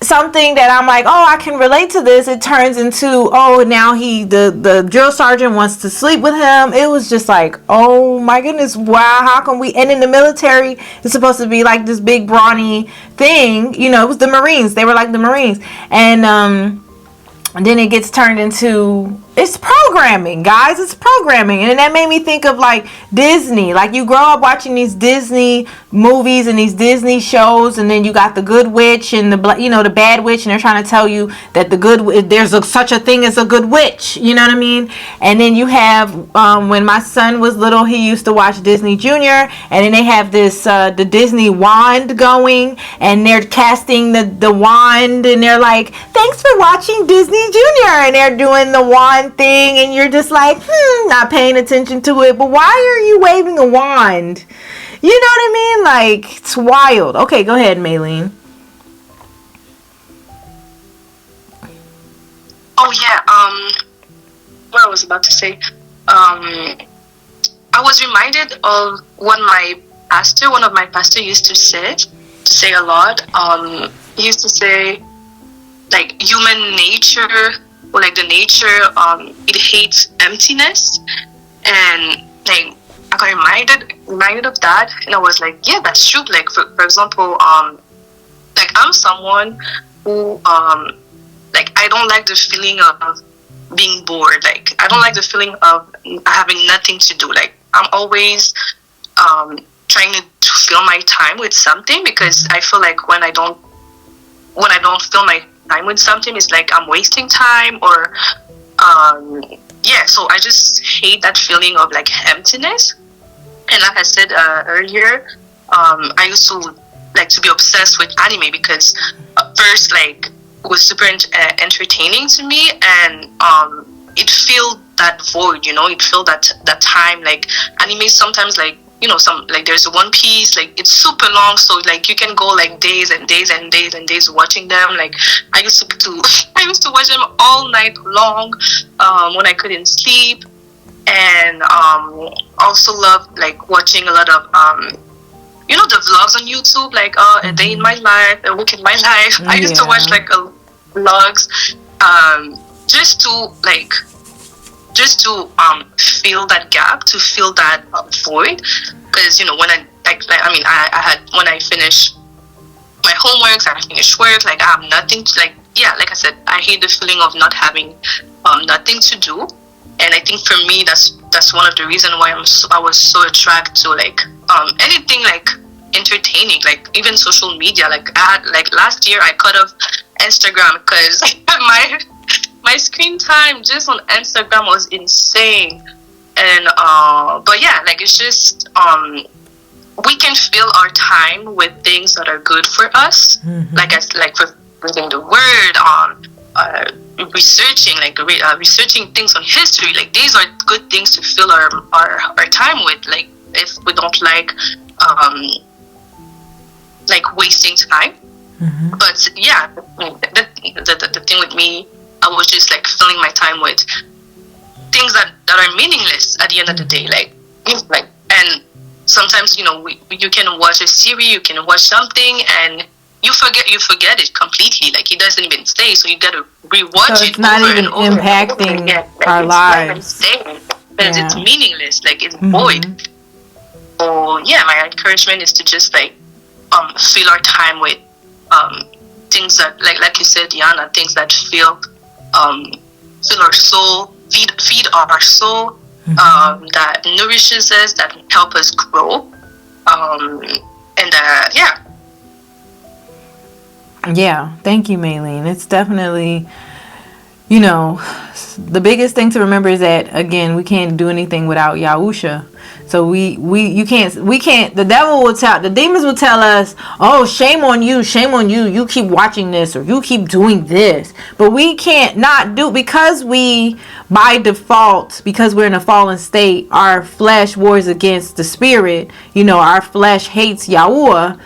something that I'm like, oh, I can relate to this. It turns into, oh, now the drill sergeant wants to sleep with him. It was just like, oh my goodness, wow, how can we? And in the military, it's supposed to be like this big brawny thing, it was the Marines. They were like the Marines, and then it gets turned into, it's programming, guys. It's programming. And that made me think of like Disney. Like, you grow up watching these Disney movies and these Disney shows, and then you got the good witch and the bad witch, and they're trying to tell you that there's such a thing as a good witch. You know what I mean? And then you have, when my son was little, he used to watch Disney Junior, and then they have this, the Disney wand going, and they're casting the wand, and they're like, thanks for watching Disney Junior, and they're doing the wand thing, and you're just like, not paying attention to it. But why are you waving a wand? You know what I mean? Like, it's wild. Okay, go ahead, Maylene. Oh yeah, what I was about to say. I was reminded of what one of my pastor used to say a lot. He used to say, like, human nature, or like the nature, it hates emptiness. And like, I got reminded of that, and I was like, yeah, that's true. Like, for example, like, I'm someone who, like, I don't like the feeling of being bored. Like, I don't like the feeling of having nothing to do. Like, I'm always trying to fill my time with something, because I feel like when I don't when I don't fill my time with something, it's like I'm wasting time, or so I just hate that feeling of like emptiness. And like I said earlier, I used to like to be obsessed with anime because at first like it was super entertaining to me, and it filled that void, it filled that time. Like anime sometimes, like some, like there's One Piece, like it's super long, so like you can go like days and days and days and days watching them. Like I used to I used to watch them all night long when I couldn't sleep. And also love like watching a lot of the vlogs on YouTube, like a day in my life, a week in my life. I used to watch like vlogs just to fill that gap, to fill that void. Because when I had, when I finish my homeworks, I finish work, like I have nothing to, like I said, I hate the feeling of not having nothing to do. And I think for me, that's one of the reasons why I was so attracted to like anything like entertaining, like even social media. Like last year I cut off Instagram because my screen time just on Instagram was insane. And but yeah, like it's just we can fill our time with things that are good for us, like for reading the word, researching things on history. Like these are good things to fill our time with. Like if we don't like wasting time. But yeah, the thing with me, I was just like filling my time with things that are meaningless at the end of the day. Like and sometimes you can watch a series, you can watch something, and you forget it completely. Like it doesn't even stay, so you gotta rewatch it. It's not even impacting our lives. Because it's meaningless. Like it's void. So yeah, my encouragement is to just like fill our time with things that like you said, Yannah, things that fill our soul, feed our soul, that nourishes us, that help us grow, Yeah, thank you, Maylene. It's definitely, the biggest thing to remember is that, again, we can't do anything without Yahusha. So we can't, the demons will tell us, oh, shame on you, you keep watching this, or you keep doing this. But we can't not do, because we, by default, because we're in a fallen state, our flesh wars against the spirit, our flesh hates Yahuah,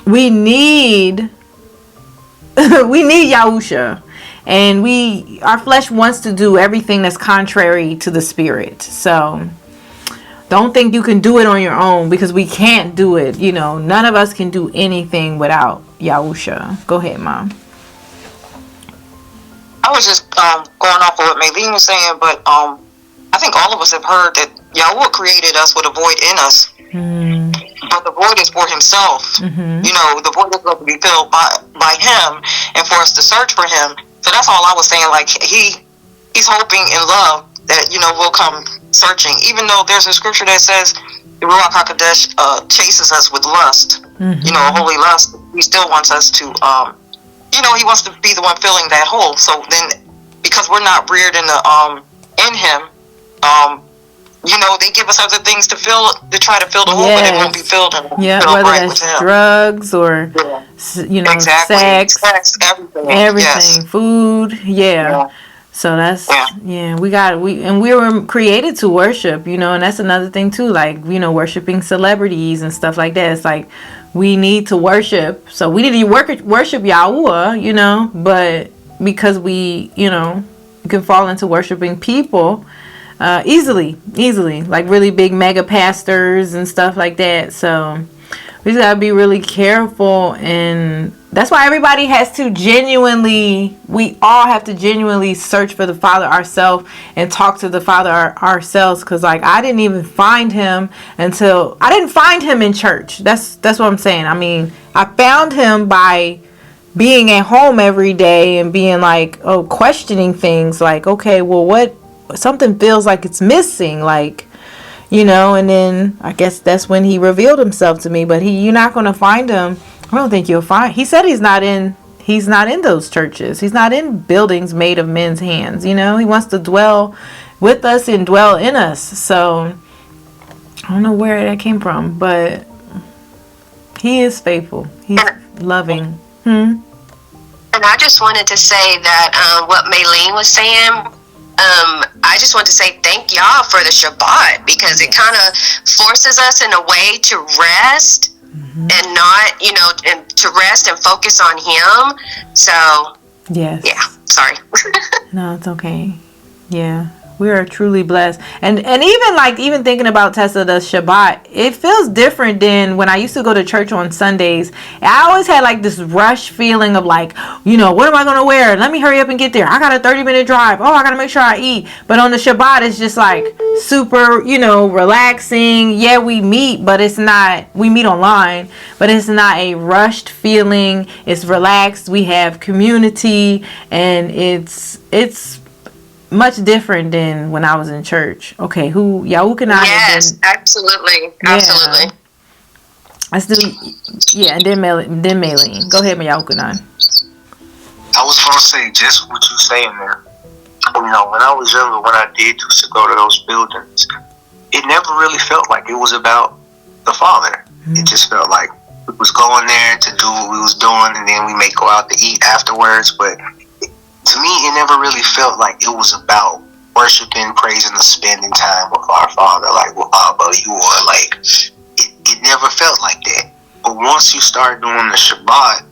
we need Yahusha, and our flesh wants to do everything that's contrary to the spirit. So don't think you can do it on your own, because we can't do it. None of us can do anything without Yahusha. Go ahead, Mom. I was just going off of what Maylene was saying, but I think all of us have heard that Yahuah created us with a void in us. But the void is for himself. The void is going to be filled by him, and for us to search for him. So that's all I was saying. Like he's hoping in love that we'll come searching. Even though there's a scripture that says the Ruach HaKodesh chases us with lust, holy lust. He still wants us to, he wants to be the one filling that hole. So then, because we're not reared in him, they give us other things to try to fill the hole, but it won't be filled. Whether right that's drugs or sex, everything, food. So that's we were created to worship, and that's another thing too. Like worshiping celebrities and stuff like that. It's like we need to worship, so we need to worship Yahuah, but because we can fall into worshiping people. Easily, like really big mega pastors and stuff like that. So we just gotta be really careful, and that's why everybody has to we all have to genuinely search for the Father ourselves and talk to the Father ourselves. Because like I didn't even find him in church. That's what I'm saying. I mean, I found him by being at home every day and being like, questioning things like, okay, well, something feels like it's missing, like, and then I guess that's when he revealed himself to me. But you're not going to find him I don't think you'll find. He said he's not in. He's not in those churches. He's not in buildings made of men's hands. You know, he wants to dwell with us and dwell in us. So I don't know where that came from, but he is faithful. He's loving. And I just wanted to say that what Maylene was saying, I just want to say thank y'all for the Shabbat, because it kind of forces us in a way to rest and not, you know, and to rest and focus on Him. So, yes. Yeah, sorry. No, it's okay. Yeah. We are truly blessed. And even thinking about Tessa, the Shabbat, it feels different than when I used to go to church on Sundays. I always had like this rush feeling of like, you know, what am I going to wear? Let me hurry up and get there. I got a 30-minute drive. Oh, I got to make sure I eat. But on the Shabbat, it's just like super, you know, relaxing. Yeah, we meet, but it's not, we meet online, but it's not a rushed feeling. It's relaxed. We have community, and it's much different than when I was in church. Okay, who Yahuah and I? Yes, absolutely, absolutely. Let's do, and then Maylene. Go ahead, Yahuah and I. I was gonna say just what you saying there. You know, when I was younger, when I did used to go to those buildings, it never really felt like it was about the Father. It just felt like we was going there to do what we was doing, and then we may go out to eat afterwards. But to me, it never really felt like it was about worshiping, praising, or spending time with our Father, like with Abba Yahuah. Like, it never felt like that. But once you start doing the Shabbat,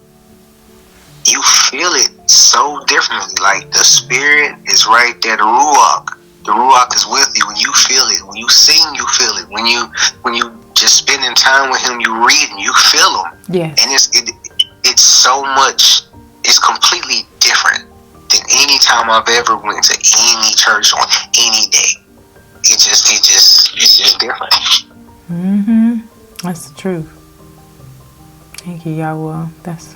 you feel it so differently. Like, the Spirit is right there, the Ruach is with you, and you feel it. When you sing, you feel it. When you just spending time with Him, you read and you feel Him. Yeah. And it's so much, it's completely different than any time I've ever went to any church on any day. It's just different. That's the truth. Thank you, Yahuah. That's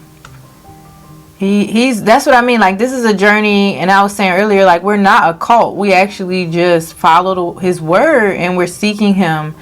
what I mean. Like, this is a journey, and I was saying earlier, like, we're not a cult. We actually just follow His word, and we're seeking Him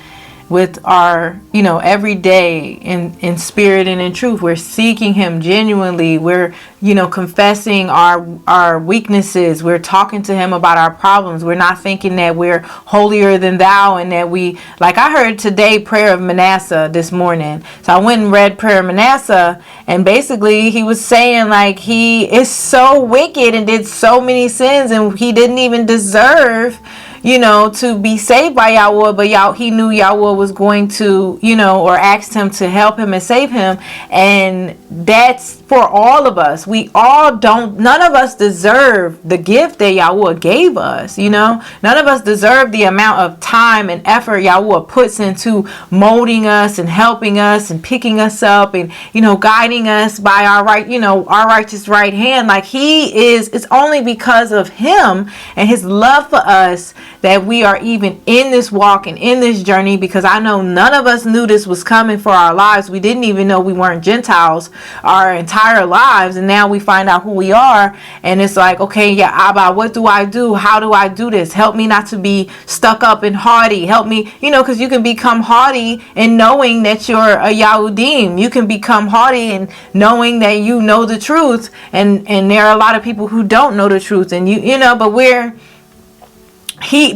with our, you know, every day in spirit and in truth. We're seeking Him genuinely. We're, you know, confessing our weaknesses. We're talking to Him about our problems. We're not thinking that we're holier than thou, and that we, like, I heard today prayer of Manasseh this morning. So I went and read prayer of Manasseh, and basically he was saying, like, he is so wicked and did so many sins, and he didn't even deserve, you know, to be saved by Yahuah, but he knew Yahuah was going to, you know, or asked him to help him and save him. And that's for all of us. We all none of us deserve the gift that Yahuah gave us, you know. None of us deserve the amount of time and effort Yahuah puts into molding us and helping us and picking us up and, you know, guiding us by our righteous right hand. Like, it's only because of Him and His love for us that we are even in this walk and in this journey, because I know none of us knew this was coming for our lives. We didn't even know we weren't Gentiles our entire lives, and now we find out who we are, and it's like, okay, yeah, Abba, what do I do? How do I do this? Help me not to be stuck up and haughty. Help me, you know, because you can become haughty in knowing that you're a Yahudim. You can become haughty in knowing that you know the truth, and there are a lot of people who don't know the truth, and you know, but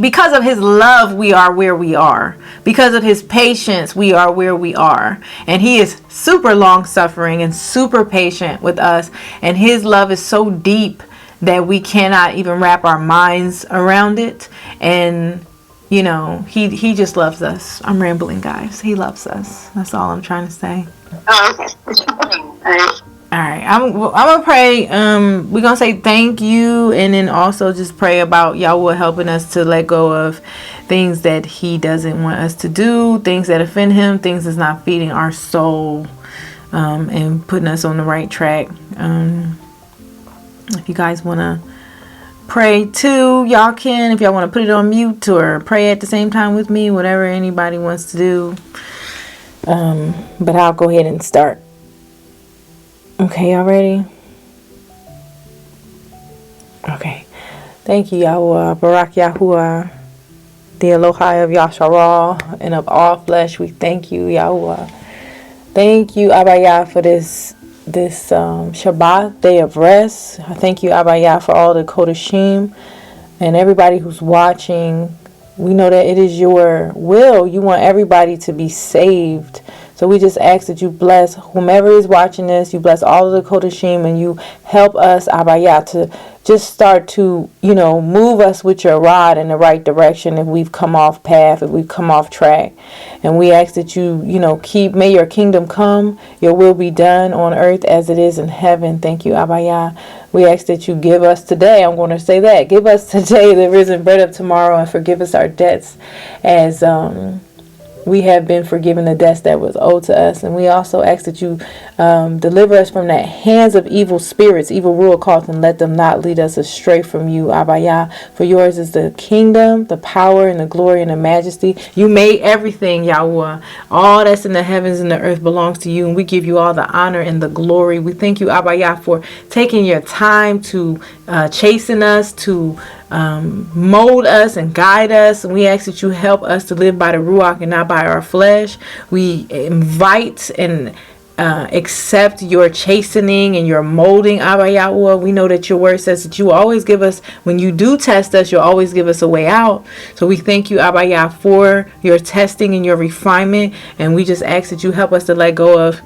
because of His love, we are where we are. Because of His patience, we are where we are. And He is super long suffering and super patient with us. And His love is so deep that we cannot even wrap our minds around it. And, you know, He just loves us. I'm rambling, guys. He loves us. That's all I'm trying to say. All right, I'm gonna pray. We're gonna say thank you, and then also just pray about Yahuah helping us to let go of things that He doesn't want us to do, things that offend Him, things that's not feeding our soul, and putting us on the right track. If you guys wanna pray too, y'all can. If y'all wanna put it on mute or pray at the same time with me, whatever anybody wants to do. But I'll go ahead and start. Okay, y'all ready? Okay. Thank you, Yahuah. Barak Yahuah, the Elohai of Yashar'al and of all flesh. We thank you, Yahuah. Thank you, Abaya, for this Shabbat, day of rest. I thank you, Abaya, for all the Kodashim and everybody who's watching. We know that it is your will. You want everybody to be saved. So we just ask that you bless whomever is watching this. You bless all of the Kodashim, and you help us, Abaya, to just start to, move us with your rod in the right direction if we've come off path, if we've come off track. And we ask that you, may your kingdom come, your will be done on earth as it is in heaven. Thank you, Abaya. We ask that you give us today, I'm going to say that, give us today the risen bread of tomorrow, and forgive us our debts as we have been forgiven the debts that was owed to us. And we also ask that you deliver us from that hands of evil spirits, evil Ruach cults, and let them not lead us astray from you, Abaya. For yours is the kingdom, the power, and the glory, and the majesty. You made everything, Yahuah. All that's in the heavens and the earth belongs to you, and we give you all the honor and the glory. We thank you, Abaya, for taking your time to chasten us, to mold us and guide us. And we ask that you help us to live by the Ruach and not by our flesh. We invite and accept your chastening and your molding, Abba Yahuah. We know that your word says that you always give us, when you do test us, you'll always give us a way out. So we thank you, Abba Yah, for your testing and your refinement. And we just ask that you help us to let go of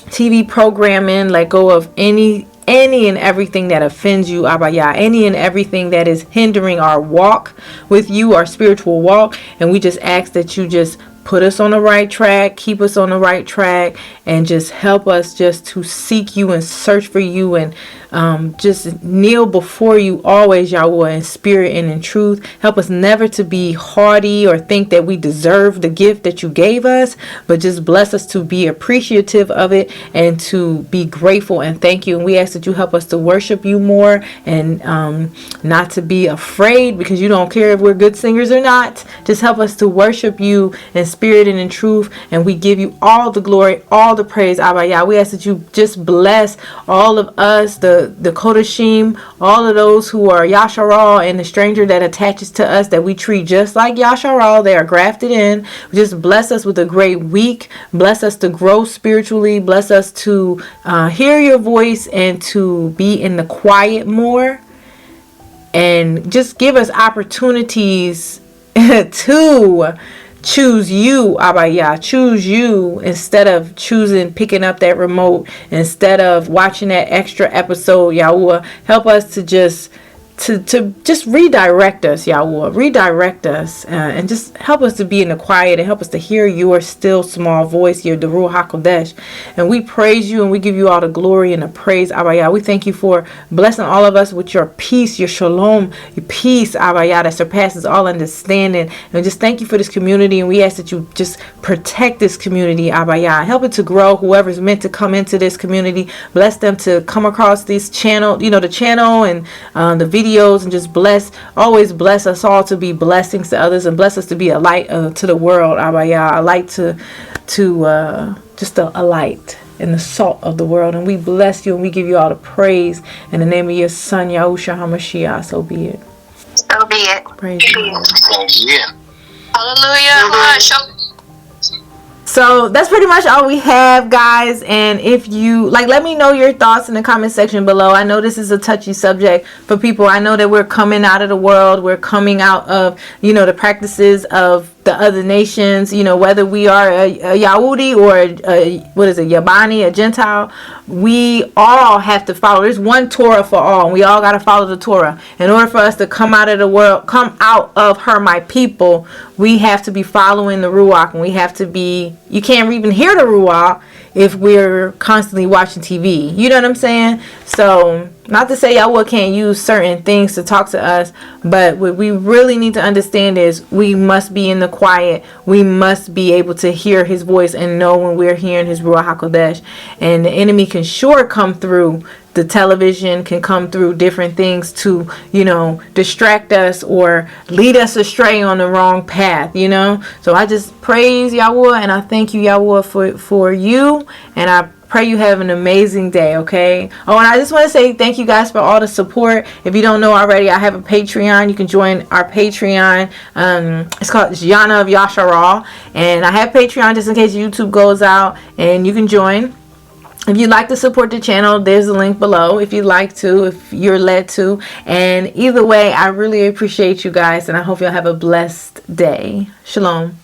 TV programming, let go of any and everything that offends you, Abba Yah, any and everything that is hindering our walk with you, our spiritual walk. And we just ask that you just put us on the right track, keep us on the right track, and just help us just to seek you and search for you, and just kneel before you always, Yahuah, in spirit and in truth. Help us never to be haughty or think that we deserve the gift that you gave us, but just bless us to be appreciative of it and to be grateful and thank you. And we ask that you help us to worship you more, and not to be afraid, because you don't care if we're good singers or not. Just help us to worship you in spirit and in truth, and we give you all the glory, all the praise, Abba Yah. We ask that you just bless all of us, the Kodashim, all of those who are Yashar'al, and the stranger that attaches to us, that we treat just like Yashar'al. They are grafted in. Just bless us with a great week. Bless us to grow spiritually. Bless us to hear your voice and to be in the quiet more, and just give us opportunities to choose you, Abba Yah. Choose you instead of picking up that remote, instead of watching that extra episode, Yahuah. Help us to just redirect us, Yahuah. Redirect us, and just help us to be in the quiet, and help us to hear your still small voice, your Ruach HaKodesh. And we praise you, and we give you all the glory and the praise, Abba Yah. We thank you for blessing all of us with your peace, your shalom, your peace, Abba Yah, that surpasses all understanding. And just thank you for this community, and we ask that you just protect this community, Abba Yah. Help it to grow. Whoever's meant to come into this community, bless them to come across this channel, the channel and the videos, and just always bless us all to be blessings to others, and bless us to be a light to the world, Abba Yah, a light to just a light and the salt of the world. And we bless you, and we give you all the praise in the name of your son, Yahusha HaMashiach. So be it. So be it. Praise God. Yeah. Hallelujah. So that's pretty much all we have, guys. And if you let me know your thoughts in the comment section below. I know this is a touchy subject for people. I know that we're coming out of the world. We're coming out of, the practices of the other nations, whether we are a Yahudi or Yabani, a Gentile. We all have to follow. There's one Torah for all, and we all got to follow the Torah. In order for us to come out of the world, come out of her, my people, we have to be following the Ruach, and we have to be, you can't even hear the Ruach if we're constantly watching TV. You know what I'm saying? So, not to say Yahuah can't use certain things to talk to us, but what we really need to understand is we must be in the quiet. We must be able to hear his voice and know when we're hearing his Ruach HaKodesh. And the enemy can sure come through the television, can come through different things to, distract us or lead us astray on the wrong path, So I just praise Yahuah, and I thank you, Yahuah, for you. And I Pray you have an amazing day, okay? Oh, and I just want to say thank you guys for all the support. If you don't know already, I have a Patreon. You can join our Patreon. It's called Yannah of Yashar'al. And I have Patreon just in case YouTube goes out, and you can join. If you'd like to support the channel, there's a link below if you'd like to, if you're led to. And either way, I really appreciate you guys, and I hope y'all have a blessed day. Shalom.